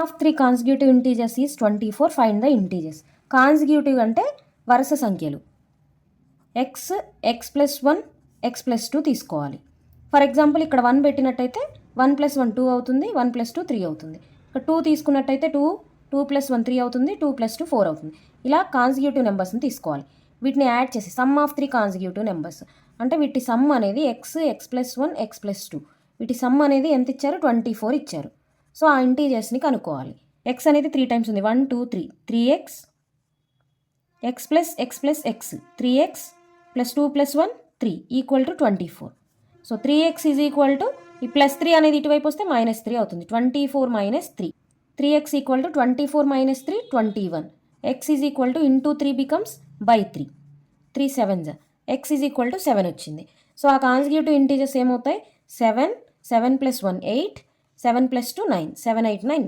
Of 3 consecutive integers is 24. Find the integers. Consecutive అంటే వరుస సంఖ్యలు. X, X plus 1, X plus 2 తీసుకోవాలి. For example ఇక్కడ 1 పెట్టినట్టయితే 1 + 1 2 అవుతుంది, 1 + 2 3 అవుతుంది. ఇక్కడ 2 తీసుకున్నట్టయితే 2 + 1 3 అవుతుంది, 2 + 2 4 అవుతుంది. ఇలా కాన్సిక్యూటివ్ నెంబర్స్ని తీసుకోవాలి. వీటిని యాడ్ చేసి సమ్ ఆఫ్ 3 కాన్సిక్యూటివ్ నెంబర్స్ అంటే వీటి సమ్ అనేది X, X plus 1, X plus 2. వీటి సమ్ అనేది ఎంత ఇచ్చారు? 24 ఇచ్చారు. సో ఆ ఇంటీజర్స్ని కనుక్కోవాలి. ఎక్స్ అనేది 3 టైమ్స్ ఉంది, 1 2 3, 3x, X plus X plus X 3x plus 2 + 1 3 = 24. So 3x is equal to ఈ +3 అనేది ఇటువైపు వస్తే -3 అవుతుంది. 24 - 3. 3x = 24 - 3 21. x is equal to into 3 becomes by 3. 3 7s. x is equal to 7 వచ్చింది. సో ఆ కాన్సిక్యూటివ్ ఇంటీజర్స్ ఏమవుతాయి? 7, 7 + 1 8, 7 + 2 9, 7 8 9.